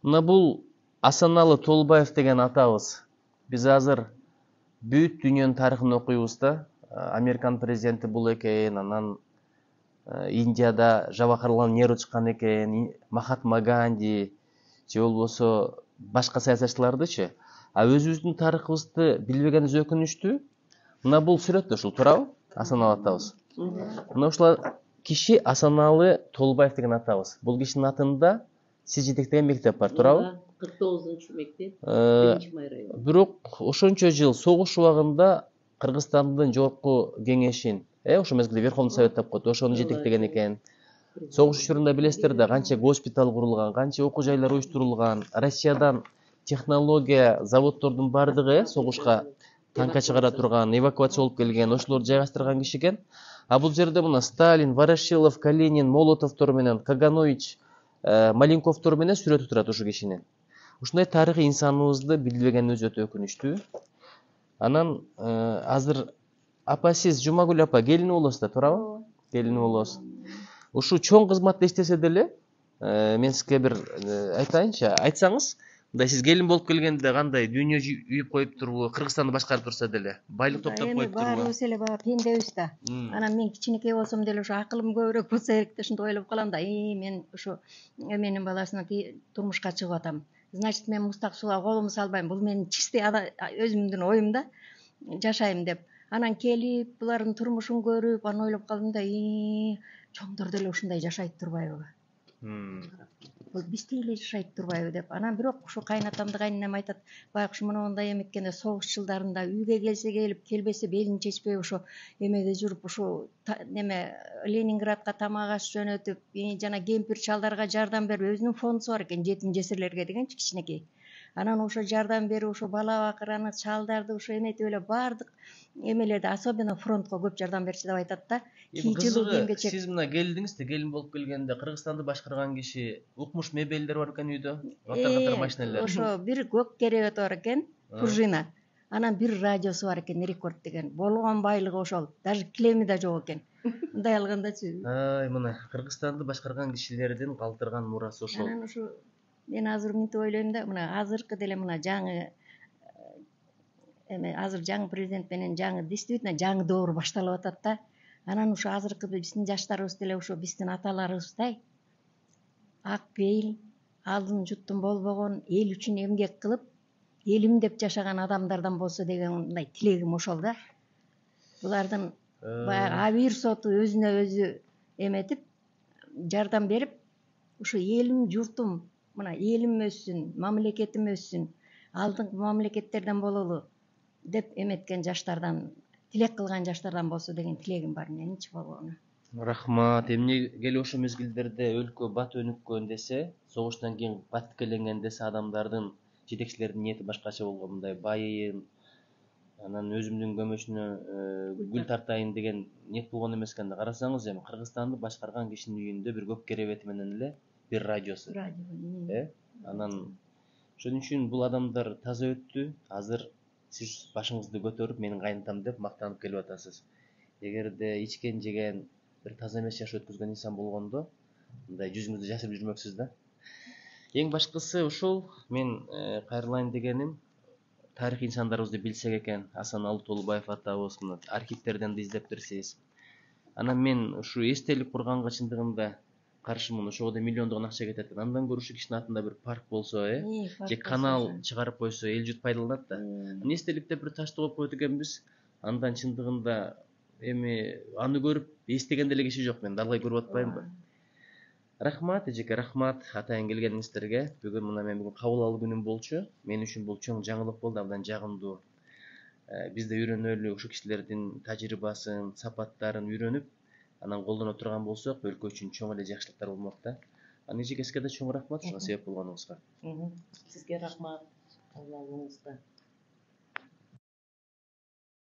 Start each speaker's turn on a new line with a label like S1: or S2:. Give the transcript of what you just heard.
S1: Мына бул Асаналы Толбаев деген атабыз. Биз азыр бүт дүйнөнүн тарыхын окуйбуз да. Американ президенти бул экен, анан Индияда Жавахарлал Неру чыккан экен, Махатма Ганди же болбосо башка саясатчылардычы. А өзүбүздүн тарыхыбызды билбегенибиз өкүнүчтүү. Мына бул сүрөттө ушул туурабы? Асаналы атабыз. Мына ушул киши Асаналы Толбаев деген атабыз. Бул кишинин атында сиз жетектеген мектеп бар, туурабы?
S2: 49 мектеп, 1-май району.
S1: Бирок ошончо жыл согуш убагында Кыргызстандын жогорку кеңешин, ошол мезгилде Верховный Совет деп коет, ошону жетектеген экен. Согуш учурунда билесиздер да, канча госпиталь курулган, канча окуу жайлар уюштурулган. Россиядан технология, заводдордун бардыгы согушка танка чыгара турган, эвакуация болуп келген, ошолорду жайгаштырган киши экен. А бул жерде мына Сталин, Ворошилов, Калинин, Молотовдор менен, Каганович, Маленковдор менен сүрөтү турат ушул кишинин. Ушундай тарыхый инсаныбызды билбегенибиз өтө өкүнүчтүү. Анан азыр апа сиз Жумагүл апа келини болосуз да, туурабы? Келини болосуз. Ушу чоң кызматта иштесе деле, мен сизге бир айтайынчы, айтсаңыз, мындай сиз келин болуп келгенде кандай дүйнө үйүп коюп турбу, Кыргызстанды башкарып турса деле, байлык топтоп коюп турбу?
S2: Баарыбыз эле баа пендебиз да. Анан мен кичинекей болсом деле ошо акылым көбүрөөк болсо керек деп ушинтип ойлоп калам да. Мен ушу эменин баласына турмушка чыгып атам. Значит, мен мустак сууга колумду салбайм. Бул менин чистый өзүмдүн оюм да. Жашайм деп. Анан келип, булардын турмушун көрүп, аны ойлоп калдым да, чоңдор деле ушундай жашайт турбайбы? Бул биздей эле жашайт турбайбы деп. Анан бирок ушу кайнатамды кайненем айтат, байкуш мындай эметкенде согуш жылдарында үйгө келсе келип, келбесе белин чечпей ошо эмеде жүрүп, ушу неме Ленинградка тамак аш жөнөтүп, жана кемпир чалдарга жардам берип, өзүнүн фондусу бар экен, жетим жесирлерге дегенчи кичинекей. Анан ошо жардам берип, ошо бала бакыраны, чалдарды ошо эметип эле баардык эмелерди, особенно фронтко көп жардам берчү деп айтат да.
S1: Кызыгы, сиз мына келдиңиз да, келин болуп келгенде Кыргызстанды башкарган киши укмуш мебелдер бар экен үйдө, катар машинелер.
S2: Ошо бир көк керебети бар экен, пружина. Анан бир радиосу бар экен, рекорд деген. Болгон байлыгы ошол. Даже килеми да жок экен. Мындай алгандачы.
S1: Мына Кыргызстанды башкарган кишилердин калтырган мурасы ошол.
S2: Анан ушу мен азыр мынтип ойлойм да, мына азыркы деле мына жаңы азыр жаңы президент менен жаңы действительно жаңы доор башталып атат да. Анан ушу азыркы биздин жаштарыбыз деле ушу биздин аталарыбыздай ак пейил, алдын жуттум болбогон, эл үчүн эмгек кылып, элим деп жашаган адамдардан болсо деген мындай тилегим ошол да. Булардын баягы Абийир соту өзүнө өзү эметип, жардам берип, ушу элим, журтум, мына элим өссүн, мамлекетим өссүн, алдыңкы мамлекеттерден бололу деп эметкен жаштардан, тилек кылган жаштардан болсо деген тилегим бар менинчи болгону.
S1: Рахмат. Эмне келип ошол мезгилдерде өлкө бат өнүккөн десе, согуштан кийин баткеленген десе адамдардын, жетекчилердин ниети башкача болгон, мындай байыйын, анан өзүмдүн көмөчүнө гүл тартайын деген ниет болгон эмес экен да. Карасаңыз эми Кыргызстанды башкарган кишинин үйүндө бир көк керебети менен эле бир радиосу. Анан ошон үчүн бул адамдар таза өттү. Азыр сиз башыңызды көтөрүп, менин кайнатам деп мактанып келип атасыз. Эгерде ичкен жеген бир таза эмес жашоо өткөзгөн инсан болгондо, мындай жүзүңүздү жашырып жүрмөксүз да. Эң башкысы ушул, мен кайрылайын дегеним, тарых инсандарыбызды билсек экен, Асаналы Толбаев атабыз, мына архивтерден да издептирсиз. Анан мен ушу эстелик курганга чындыгында каршымын, ошого да миллиондогон акча кетет. Андан көрө ушу кишинин атында бир парк болсо, же канал чыгарып койсо, эл журт пайдаланат да. Эстеликте бир ташты коюп койот экенбиз. Андан чындыгында эми аны көрүп эстеген деле киши жок, мен далгай көрүп атпаймынбы? Рахмат эжеке, рахмат атайын келгениңиздерге. Бүгүн мына мен кабыл алуу күнүм болчу. Мен үчүн бул чоң жаңылык болду, абдан жагымдуу. Биз да үйрөнөлү, ушул кишилердин тажрыйбасын, сапаттарын үйрөнүп, анан колдоно турган болсок, өлкө үчүн чоң эле жакшылыктар болмок да. Анан эжеке, сизге да чоң рахмат ушуга себеп болгонуңузга.
S2: Сизге рахмат. Алла